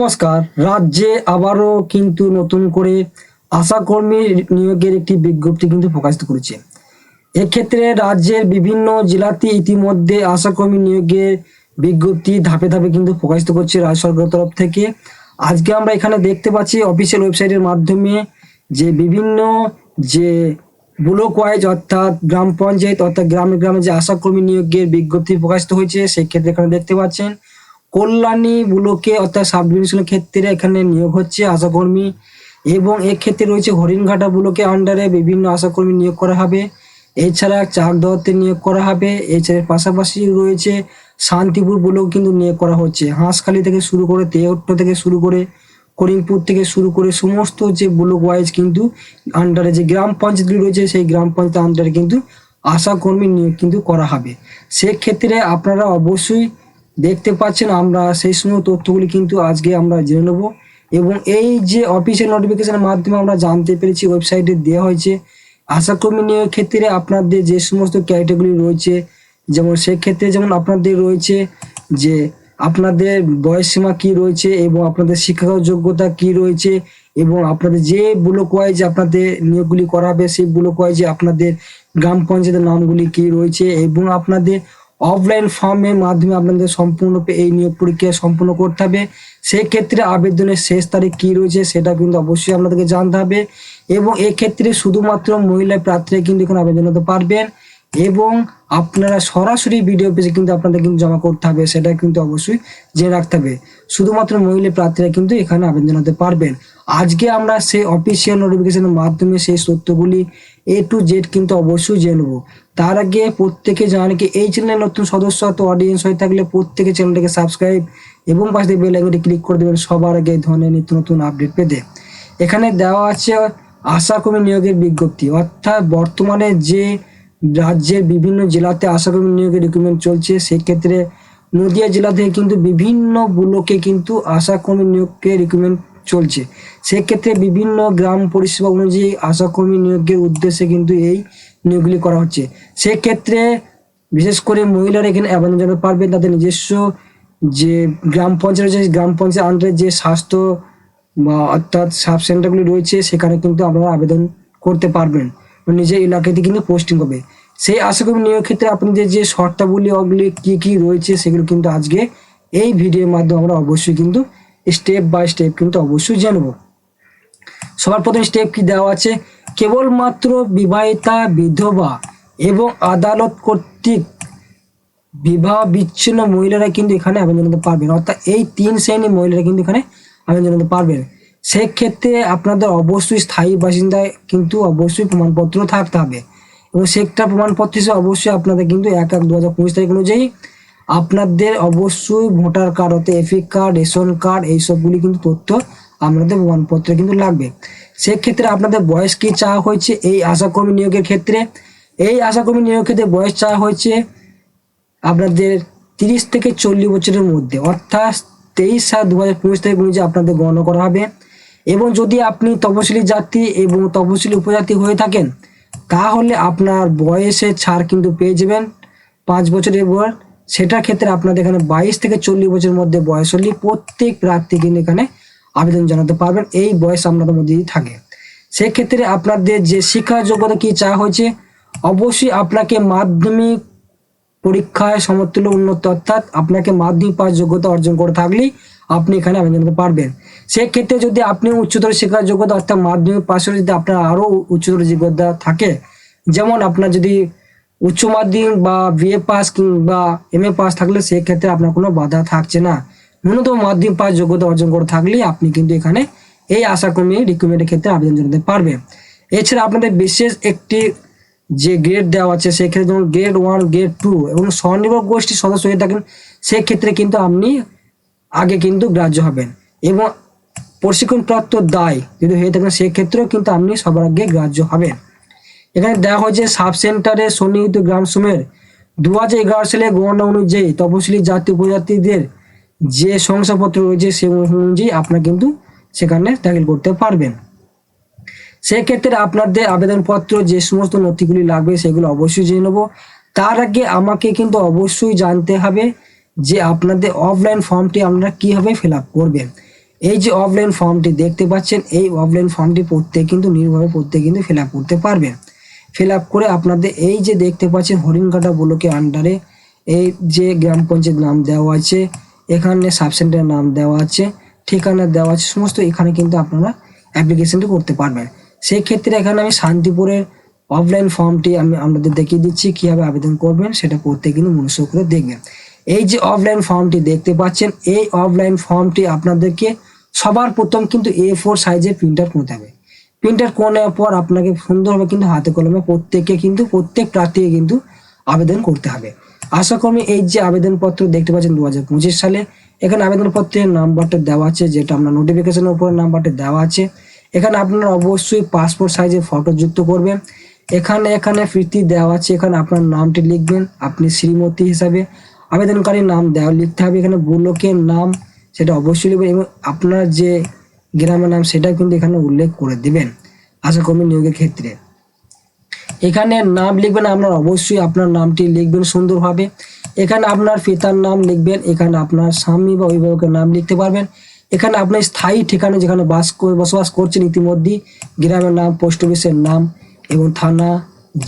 নমস্কার। রাজ্যে আবারও কিন্তু নতুন করে আশাকর্মী নিয়োগের একটি বিজ্ঞপ্তি কিন্তু প্রকাশিত করেছে। এক্ষেত্রে রাজ্যের বিভিন্ন জেলাতে ইতিমধ্যে আশাকর্মী নিয়োগের বিজ্ঞপ্তি ধাপে ধাপে কিন্তু প্রকাশিত করছে রাজ্য সরকারের তরফ থেকে। আজকে আমরা এখানে দেখতে পাচ্ছি অফিসিয়াল ওয়েবসাইটের মাধ্যমে যে বিভিন্ন যে ব্লক ওয়াইজ অর্থাৎ গ্রাম পঞ্চায়েত অর্থাৎ গ্রামে গ্রামে যে আশাকর্মী নিয়োগের বিজ্ঞপ্তি প্রকাশিত হয়েছে, সেই ক্ষেত্রে এখানে দেখতে পাচ্ছেন কল্যাণী ব্লকে অর্থাৎ সাব ডিভিশনের ক্ষেত্রে এখানে নিয়োগ হচ্ছে আশাকর্মী, এবং এক্ষেত্রে রয়েছে হরিণঘাটা ব্লকের আন্ডারে বিভিন্ন আশাকর্মী নিয়োগ করা হবে। এছাড়া চাকদহতে নিয়োগ করা হবে। এছাড়া পাশাপাশি রয়েছে শান্তিপুর ব্লক কিন্তু নিয়োগ করা হচ্ছে। হাঁসখালি থেকে শুরু করে তেহট্ট থেকে শুরু করে করিমপুর থেকে শুরু করে সমস্ত যে ব্লক ওয়াইজ কিন্তু আন্ডারে যে গ্রাম পঞ্চায়েতগুলি রয়েছে, সেই গ্রাম পঞ্চায়েত আন্ডারে কিন্তু আশাকর্মী নিয়োগ কিন্তু করা হবে। সেক্ষেত্রে আপনারা অবশ্যই দেখতে পাচ্ছেন আমরা সেই সময় তথ্যগুলি কিন্তু আজকে আমরা জেনে নেব, এবং এই যে অফিসিয়াল নোটিফিকেশনের মাধ্যমে আমরা জানতে পেরেছি ওয়েবসাইটে দেওয়া হয়েছে আশাকর্মী নিয়োগের ক্ষেত্রে আপনাদের যে সমস্ত ক্যাটাগরি রয়েছে, যেমন সেক্ষেত্রে যেমন আপনাদের রয়েছে যে আপনাদের বয়সসীমা কি রয়েছে এবং আপনাদের শিক্ষাগত যোগ্যতা কি রয়েছে, এবং আপনাদের যে ব্লক ওয়াইজ আপনাদের নিয়োগগুলি করা হবে সেই ব্লক ওয়াইজে আপনাদের গ্রাম পঞ্চায়েতের নামগুলি কি রয়েছে, এবং আপনাদের অফলাইন ফর্মের মাধ্যমে আপনাদের সম্পূর্ণ এই নিয়োগ প্রক্রিয়া সম্পূর্ণ করতে হবে। সেই ক্ষেত্রে আবেদনের শেষ তারিখ কি রয়েছে সেটা কিন্তু অবশ্যই আপনাদেরকে জানতে হবে, এবং এক্ষেত্রে শুধুমাত্র মহিলা প্রার্থীরা কিন্তু এখানে আবেদন করতে পারবেন, এবং আপনারা সরাসরি ভিডিও পেজে কিন্তু আপনাদের কিন্তু জমা করতে হবে, সেটা কিন্তু অবশ্যই জেনে রাখতে হবে। শুধুমাত্র মহিলা প্রার্থীরা কিন্তু এখানে আবেদন করতে পারবেন। আজকে আমরা সেই অফিসিয়াল নোটিফিকেশনের মাধ্যমে সেই তথ্যগুলি A to Z কিন্তু অবশ্যই জেনে নেব। তার আগে প্রত্যেকে জানেন কি এই চ্যানেলে নতুন সদস্য তো অডিয়েন্স হয়ে থাকলে প্রত্যেকে চ্যানেলটাকে সাবস্ক্রাইব এবং পাশে বেল আইকনটি ক্লিক করে দেবেন সবার আগে এই ধরনের নিত্য নতুন আপডেট পেতে। এখানে দেওয়া আছে আশাকর্মী নিয়োগের বিজ্ঞপ্তি, অর্থাৎ বর্তমানে যে রাজ্যের বিভিন্ন জেলাতে আশাকর্মী নিয়োগের রিক্রুটমেন্ট চলছে, সেক্ষেত্রে নদিয়া জেলা থেকে কিন্তু বিভিন্ন ব্লকে কিন্তু আশাকর্মী নিয়োগের রিক্রুটমেন্ট চলছে। সেক্ষেত্রে বিভিন্ন গ্রাম পরিষেবা অনুযায়ী আশাকর্মী নিয়োগের উদ্দেশ্যে কিন্তু এই নিয়োগগুলি করা হচ্ছে। সেক্ষেত্রে বিশেষ করে মহিলারা এখানে আবেদন জানাতে পারবেন তাদের নিজস্ব যে গ্রাম পঞ্চায়েত রয়েছে, গ্রাম পঞ্চায়েত আন্ডারে যে স্বাস্থ্য বা অর্থাৎ সাব সেন্টারগুলি রয়েছে সেখানে কিন্তু আপনারা আবেদন করতে পারবেন, নিজের এলাকাতে কিন্তু পোস্টিং হবে। সেই আশাকর্মী নিয়োগ ক্ষেত্রে আপনাদের যে শর্তাবলী ওগুলি কি কি রয়েছে সেগুলো কিন্তু আজকে এই ভিডিওর মাধ্যমে আমরা অবশ্যই কিন্তু স্টেপ বাই স্টেপ কিন্তু অবশ্যই জানবো। সবার প্রথম স্টেপ কি দেওয়া আছে, কেবলমাত্র বিবাহিতা বিধবা এবং আদালত কর্তৃক বিবাহ বিচ্ছিন্ন মহিলারা কিন্তু এখানে আবেদন করতে পারবেন, অর্থাৎ এই 3 শ্রেণীর মহিলারা কিন্তু এখানে আবেদন করতে পারবেন। সেক্ষেত্রে আপনাদের অবশ্যই স্থায়ী বাসিন্দায় কিন্তু অবশ্যই প্রমাণপত্র থাকতে হবে, এবং সেটা প্রমাণপত্র হিসেবে অবশ্যই আপনাদের কিন্তু 1/1/2025 তারিখ অনুযায়ী আপনাদের অবশ্যই ভোটার কার্ড হতে এপিক কার্ড, রেশন কার্ড এইসবগুলি কিন্তু তথ্য আপনাদের প্রমাণপত্রে কিন্তু লাগবে। সেক্ষেত্রে আপনাদের বয়স কি চাওয়া হয়েছে এই আশাকর্মী নিয়োগের ক্ষেত্রে, এই আশাকর্মী নিয়োগের ক্ষেত্রে বয়স চাওয়া হয়েছে আপনাদের 30 থেকে 40 বছরের মধ্যে, অর্থাৎ 23/7/2025 তারিখ অনুযায়ী আপনাদের গণনা করা হবে। এবং যদি আপনি তপশিলি জাতি এবং তপশিলি উপজাতি হয়ে থাকেন তাহলে আপনার বয়সের ছাড় কিন্তু পেয়ে যাবেন 5 বছরের পর। সেটার ক্ষেত্রে আপনাদের এখানে 22 থেকে 40 বছরের মধ্যে বয়স হলে প্রত্যেক প্রার্থী কিন্তু এখানে আবেদন জানাতে পারবেন, এই বয়স আপনাদের মধ্যেই থাকে। সেক্ষেত্রে আপনাদের যে শিক্ষা যোগ্যতা কি চাওয়া হয়েছে, অবশ্যই আপনাকে মাধ্যমিক পরীক্ষায় সমতুল্য উন্নত, অর্থাৎ আপনাকে মাধ্যমিক পাস যোগ্যতা অর্জন করে থাকলেই আপনি এখানে আবেদন করতে পারবেন। সেক্ষেত্রে যদি আপনি উচ্চতর শিক্ষার যোগ্যতা অর্থাৎ মাধ্যমিক পাশে যদি আপনার আরও উচ্চতর যোগ্যতা থাকে, যেমন আপনার যদি উচ্চ মাধ্যমিক বা বিএ পাস কিংবা এমএ পাস থাকলে সেক্ষেত্রে আপনার কোনো বাধা থাকছে না। ন্যূনতম মাধ্যমিক পাস যোগ্যতা অর্জন করে থাকলেই আপনি কিন্তু এখানে এই আশাকর্মী রিক্রুটমেন্টের ক্ষেত্রে আবেদন জানাতে পারবেন। এছাড়া আপনাদের বিশেষ একটি যে গ্রেড দেওয়া আছে সেক্ষেত্রে যেমন গ্রেড 1, গ্রেড 2 এবং স্বনির্ভর গোষ্ঠীর সদস্য হয়ে থাকেন সেক্ষেত্রে কিন্তু আপনি আগে কিন্তু গ্রাহ্য হবেন, এবং প্রশিক্ষণপ্রাপ্ত দায় যদি হয়ে থাকেন সেক্ষেত্রেও কিন্তু আপনি সবার আগে গ্রাহ্য হবেন। এখানে দেওয়া হয়েছে সাব সেন্টারে সন্নিহিত গ্রাম সমূহের 2011 সালে গণনা অনুযায়ী তপশিলি জাতি উপজাতিদের যে শংসাপত্র রয়েছে সে অনুযায়ী আপনারা কিন্তু সেখানে দাখিল করতে পারবেন। সেক্ষেত্রে আপনাদের আবেদনপত্র যে সমস্ত নথিগুলি লাগবে সেগুলো অবশ্যই জেনে নেব। তার আগে আমাকে কিন্তু অবশ্যই জানতে হবে যে আপনাদের অফলাইন ফর্মটি আপনারা কীভাবে ফিল আপ করবেন। এই যে অফলাইন ফর্মটি দেখতে পাচ্ছেন, এই অফলাইন ফর্মটি প্রত্যেক কিন্তু নির্ভয়ে প্রত্যেক কিন্তু ফিল আপ করতে পারবেন। ফিল আপ করে আপনাদের এই যে দেখতে পাচ্ছেন হরিণঘাটা ব্লকের আন্ডারে এই যে গ্রাম পঞ্চায়েত নাম দেওয়া আছে, এখানে সাবসেন্টারের নাম দেওয়া আছে, ঠিকানা দেওয়া আছে, সমস্ত এখানে কিন্তু আপনারা অ্যাপ্লিকেশনটি করতে পারবেন। সেই ক্ষেত্রে এখানে আমি শান্তিপুরের অফলাইন ফর্মটি আমি আপনাদের দেখিয়ে দিচ্ছি কিভাবে আবেদন করবেন, সেটা করতে কিন্তু মনোযোগ করে দেখবেন। এই যে অফলাইন ফর্মটি দেখতে পাচ্ছেন, এই অফলাইন ফর্মটি আপনাদেরকে সবার প্রথম কিন্তু A4 সাইজে প্রিন্টার করতে হবে। প্রিন্টার করে নেওয়ার পর আপনাকে সুন্দরভাবে কিন্তু হাতে কলমে প্রত্যেক প্রার্থীকে কিন্তু আবেদন করতে হবে। আশা করি এই যে আবেদনপত্র দেখতে পাচ্ছেন 2025 সালে, এখানে আবেদনপত্রের নাম্বারটা দেওয়া আছে, যেটা আপনার নোটিফিকেশনের উপরে নাম্বারটা দেওয়া আছে। এখানে আপনারা অবশ্যই পাসপোর্ট সাইজের ফটো যুক্ত করবেন। এখানে ফিতি দেওয়া আছে, এখানে আপনার নামটি লিখবেন, আপনি শ্রীমতী হিসাবে আবেদনকারীর নাম দেওয়া লিখতে হবে। এখানে ব্লকের নাম সেটা অবশ্যই লিখবেন এবং আপনার যে গ্রামের নাম সেটা কিন্তু এখানে উল্লেখ করে দিবেন আশা কর্মী নিয়োগের ক্ষেত্রে। এখানে নাম লিখবেন, আপনার অবশ্যই আপনার নামটি লিখবেন সুন্দরভাবে। এখানে আপনার পিতার নাম লিখবেন, এখানে আপনার স্বামী বা অভিভাবকের নাম লিখতে পারবেন। এখানে আপনার স্থায়ী ঠিকানা যেখানে বসবাস করছেন ইতিমধ্যে, গ্রামের নাম, পোস্ট অফিসের নাম এবং থানা,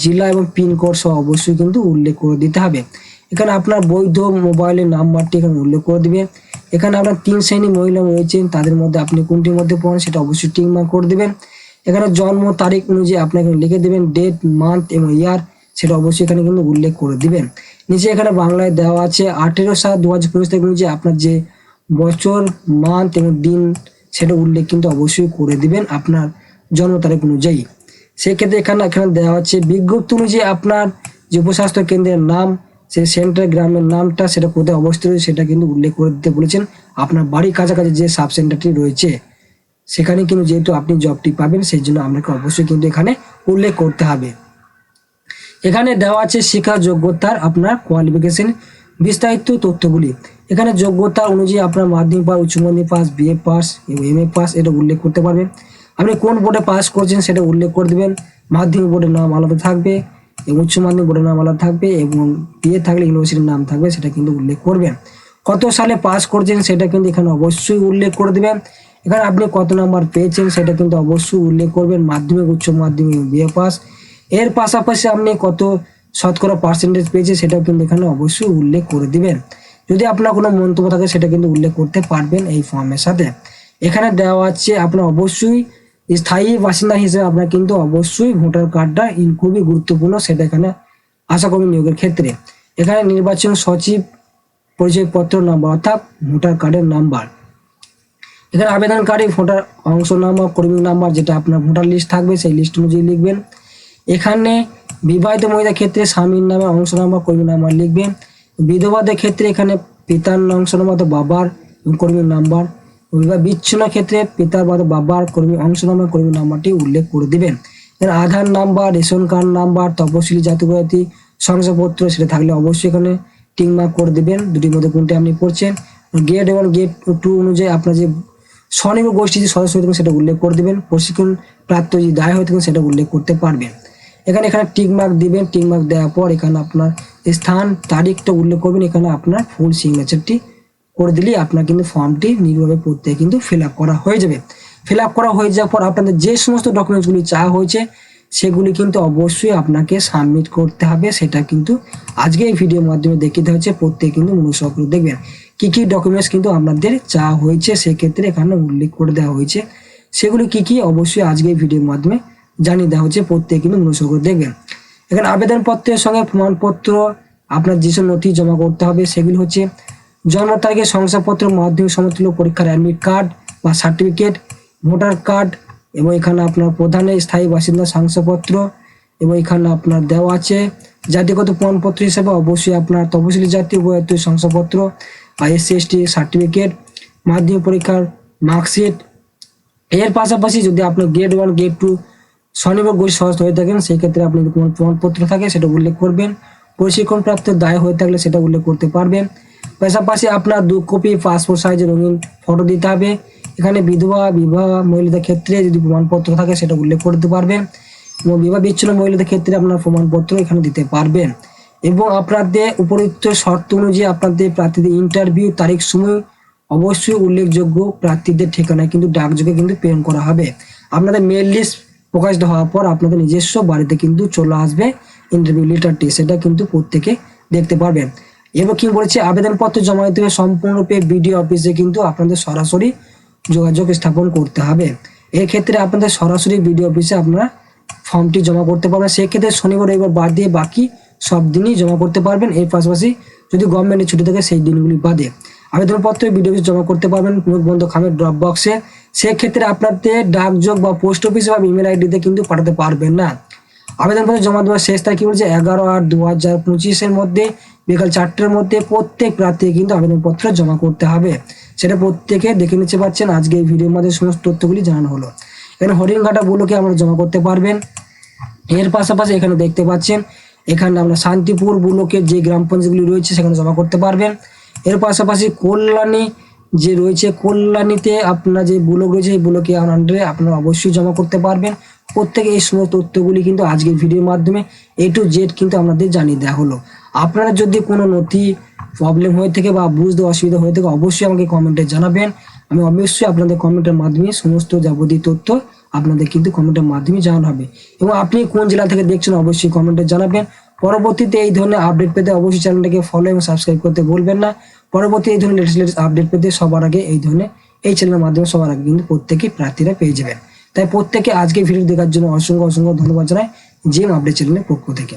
জেলা এবং পিনকোড সহ অবশ্যই কিন্তু উল্লেখ করে দিতে হবে। এখানে আপনার বৈধ মোবাইলের নাম্বারটি এখানে উল্লেখ করে দিবেন। এখানে আপনার 3 শ্রেণী মহিলা রয়েছেন, তাদের মধ্যে আপনি কোনটির মধ্যে পড়েন সেটা অবশ্যই টিক মার্ক করে দিবেন। এখানে জন্ম তারিখ অনুযায়ী আপনাকে লিখে দেবেন, ডেট, মান্থ এবং ইয়ার সেটা অবশ্যই এখানে কিন্তু উল্লেখ করে দিবেন। নিচে এখানে বাংলায় দেওয়া আছে 18/7/2025 তারিখ অনুযায়ী আপনার যে বছর, মান্থ এবং দিন সেটা উল্লেখ কিন্তু অবশ্যই করে দিবেন আপনার জন্ম তারিখ অনুযায়ী। সেক্ষেত্রে এখানে দেওয়া আছে বিজ্ঞপ্তি অনুযায়ী আপনার যে উপস্বাস্থ্য কেন্দ্রের নাম, সেই সেন্টার গ্রামের নামটা সেটা কোথায় অবস্থিত রয়েছে সেটা কিন্তু উল্লেখ করে দিতে বলেছেন। আপনার বাড়ির কাছাকাছি যে সাব সেন্টারটি রয়েছে সেখানে কিন্তু যেহেতু আপনি জবটি পাবেন সেই জন্য আপনাকে অবশ্যই কিন্তু এখানে উল্লেখ করতে হবে। এখানে দেওয়া আছে শিক্ষা যোগ্যতার আপনার কোয়ালিফিকেশন বিস্তারিত তথ্যগুলি। এখানে যোগ্যতা অনুযায়ী আপনার মাধ্যমিক পাস, উচ্চ মাধ্যমিক পাস, বিএ পাস এবং এমএ পাস এটা উল্লেখ করতে পারবেন। আপনি কোন বোর্ডে পাস করছেন সেটা উল্লেখ করে দেবেন। মাধ্যমিক বোর্ডের নাম আলাদা থাকবে এবং উচ্চ মাধ্যমিক বোর্ডের নাম আলাদা থাকবে এবং বিএ থাকলে ইউনিভার্সিটির নাম থাকবে, সেটা কিন্তু উল্লেখ করবেন। কত সালে পাস করছেন সেটা কিন্তু এখানে অবশ্যই উল্লেখ করে দেবেন। এখানে আপনি কত নাম্বার পেয়েছেন সেটা কিন্তু অবশ্যই উল্লেখ করবেন, মাধ্যমিক, উচ্চ মাধ্যমিক, বিএ পাস। এর পাশাপাশি আপনি কত শতকরা পার্সেন্টেজ পেয়েছে সেটাও কিন্তু এখানে অবশ্যই উল্লেখ করে দিবেন। যদি আপনার কোনো মন্তব্য থাকে সেটা কিন্তু উল্লেখ করতে পারবেন এই ফর্মের সাথে। এখানে দেওয়া আছে আপনার অবশ্যই স্থায়ী বাসিন্দা হিসেবে আপনার কিন্তু অবশ্যই ভোটার কার্ডটা খুবই গুরুত্বপূর্ণ, সেটা এখানে আশা কর্মী নিয়োগের ক্ষেত্রে। এখানে নির্বাচন সচিব পরিচয়পত্র নাম্বার অর্থাৎ ভোটার কার্ডের নাম্বার। এখানে আবেদনকারী ভোটার অংশ নাম্বার, কর্মী নাম্বার, যেটা আপনার ভোটার লিস্ট থাকবে সেই লিস্ট অনুযায়ী লিখবেন। এখানে বিবাহিত মহিলার ক্ষেত্রে স্বামীর নামে অংশ নাম্বার, কর্মী নাম্বার লিখবেন। বিধবাদের ক্ষেত্রে এখানে পিতার অংশ নাম্বার তো বাবার কর্মী নাম্বার। বিচ্ছিন্ন ক্ষেত্রে পিতার বা বাবার কর্মী অংশ নাম্বার, কর্মী নাম্বারটি উল্লেখ করে দিবেন। আধার নাম্বার, রেশন কার্ড নাম্বার, তপশিলি জাতি উপজাতি শংসাপত্র সেটা থাকলে অবশ্যই এখানে টিক মার্ক করে দিবেন দুটির মধ্যে কোনটি আপনি পড়ছেন। গ্রেড 1 গ্রেড 2 অনুযায়ী আপনার যে স্বনির্ভর গোষ্ঠীর সদস্য হয়ে থাকেন সেটা উল্লেখ করে দিবেন। প্রশিক্ষণ প্রাপ্ত যদি দায় হয়ে থাকেন সেটা উল্লেখ করতে পারবেন। এখানে টিক মার্ক দিবেন। টিক মার্ক দেওয়ার পর এখানে আপনার স্থান, তারিখটা উল্লেখ করবেন। এখানে আপনার ফুল সিগনেচারটি করে দিলেই আপনার কিন্তু ফর্মটি নির্ভরভাবে প্রত্যেকে কিন্তু ফিল আপ করা হয়ে যাবে। ফিল আপ করা হয়ে যাওয়ার পর আপনাদের যে সমস্ত ডকুমেন্টসগুলি চাওয়া হয়েছে সেগুলি কিন্তু অবশ্যই আপনাকে সাবমিট করতে হবে। সেটা কিন্তু আজকে এই ভিডিওর মাধ্যমে দেখিয়ে দেওয়া হচ্ছে, প্রত্যেকে কিন্তু মনোযোগ করে দেখবেন কি কি ডকুমেন্টস কিন্তু আপনাদের চাওয়া হয়েছে, সেক্ষেত্রে এখানে উল্লেখ করে দেওয়া হয়েছে। সেগুলি কি কি অবশ্যই আজকে এই ভিডিওর মাধ্যমে জানিয়ে দেওয়া হচ্ছে, প্রত্যেকে কিন্তু মনোযোগ করে দেখবেন। এখানে আবেদনপত্রের সঙ্গে প্রমাণপত্র আপনার যেসব নথি জমা করতে হবে সেগুলি হচ্ছে জন্ম তারিখের শংসাপত্র, মাধ্যমিক সমতুল্য পরীক্ষার অ্যাডমিট কার্ড বা সার্টিফিকেট, ভোটার কার্ড এবং এখানে আপনার প্রধানের স্থায়ী বাসিন্দা শংসাপত্র এবং এখানে আপনার দেওয়া আছে জাতিগত প্রমাণপত্র হিসেবে অবশ্যই আপনার তপশিলি জাতি উপজাতি শংসাপত্র বা SC/ST সার্টিফিকেট, মাধ্যমিক পরীক্ষার মার্কশিট। এর পাশাপাশি যদি আপনি গ্রেড 1 গ্রেড 2 স্বনির্ভর গোষ্ঠী সদস্য হয়ে থাকেন সেই ক্ষেত্রে আপনি কোনো প্রমাণপত্র থাকে সেটা উল্লেখ করবেন। প্রশিক্ষণ প্রাপ্ত দায় হয়ে থাকলে সেটা উল্লেখ করতে পারবেন। পাশাপাশি আপনার 2 কপি পাসপোর্ট সাইজের রঙিন ফটো দিতে হবে। এখানে বিবাহ মহিলাদের ক্ষেত্রে যদি প্রমাণপত্র থাকে সেটা উল্লেখ করতে পারবেন এবং বিবাহ বিচ্ছিন্ন মহিলাদের ক্ষেত্রে আপনার প্রমাণপত্র এখানে দিতে পারবেন। এবং আপনাদের উপরোক্ত শর্ত অনুযায়ী আপনাদের প্রার্থীদের ইন্টারভিউ তারিখ সময় অবশ্যই উল্লেখযোগ্য প্রার্থীদের ঠিকানায় কিন্তু ডাকযোগে কিন্তু প্রেরণ করা হবে। আপনাদের মেল লিস্ট প্রকাশিত হওয়ার পর আপনাদের নিজস্ব বাড়িতে কিন্তু চলে আসবে ইন্টারভিউ লেটারটি, সেটা কিন্তু প্রত্যেকে দেখতে পারবেন। এবার কি বলেছে, আবেদনপত্র জমা দিতে হবে সম্পূর্ণরূপে বিডিও অফিসে কিন্তু আপনাদের সরাসরি যোগাযোগ স্থাপন করতে হবে। এক্ষেত্রে আপনাদের সরাসরি বিডিও অফিসে আপনারা ফর্মটি জমা করতে পারবেন। সেক্ষেত্রে শনিবার রবিবার বাদ দিয়ে বাকি সব দিনই জমা করতে পারবেন। এর পাশাপাশি যদি গভর্নমেন্টের ছুটি থাকে সেই দিনগুলি বাদে আবেদনপত্র বিডিও অফিসে জমা করতে পারবেন নোটবন্ধ খামের ড্রপ বক্সে। সেক্ষেত্রে আপনাদের ডাকযোগ বা পোস্ট অফিস বা ইমেল আইডিতে কিন্তু পাঠাতে পারবেন না। আবেদনপত্র জমা দেওয়ার শেষ তারিখ কি বলছে, 11/8/2025 মধ্যে বিকাল 4টের মধ্যে প্রত্যেক প্রার্থী কিন্তু আবেদনপত্র জমা করতে হবে। সেটা প্রত্যেকে দেখে নিতে পারছেন। আজকে এই ভিডিওর মধ্যে সমস্ত তথ্যগুলি জানানো হলো। এখানে হরিণঘাটা ব্লকে আমরা জমা করতে পারবেন। এর পাশাপাশি এখানে দেখতে পাচ্ছেন এখানে আমরা শান্তিপুর ব্লকের যে গ্রাম পঞ্চায়েতগুলি রয়েছে সেখানে জমা করতে পারবেন। এর পাশাপাশি কল্যাণী যে রয়েছে, কল্যাণীতে আপনার যে ব্লক রয়েছে এই ব্লকে আন্ডারে আপনারা অবশ্যই জমা করতে পারবেন। প্রত্যেকে এই সমস্ত তথ্যগুলি কিন্তু আজকের ভিডিওর মাধ্যমে A to Z কিন্তু আপনাদের জানিয়ে দেওয়া হলো। আপনারা যদি কোনো নথি প্রবলেম হয়ে থাকে বা বুঝতে অসুবিধা হয়ে থাকে অবশ্যই আমাকে কমেন্টে জানাবেন। আমি অবশ্যই আপনাদের কমেন্টের মাধ্যমে সমস্ত যাবতীয় তথ্য আপনাদের কিন্তু কমেন্টের মাধ্যমে জানানো হবে। এবং আপনি কোন জেলা থেকে দেখছেন অবশ্যই কমেন্টে জানাবেন। পরবর্তীতে এই ধরনের আপডেট পেতে অবশ্যই চ্যানেলটাকে ফলো এবং সাবস্ক্রাইব করতে ভুলবেন না। পরবর্তী এই ধরনের লেটেস্ট আপডেট পেতে সবার আগে এই চ্যানেলের মাধ্যমে সবার আগে কিন্তু প্রত্যেকেই প্রার্থীরা পেয়ে যাবেন। তাই প্রত্যেকে আজকে ভিডিও দেখার জন্য অসংখ্য ধন্যবাদ জানাই জিএম আপডেট চ্যানেলের পক্ষ থেকে।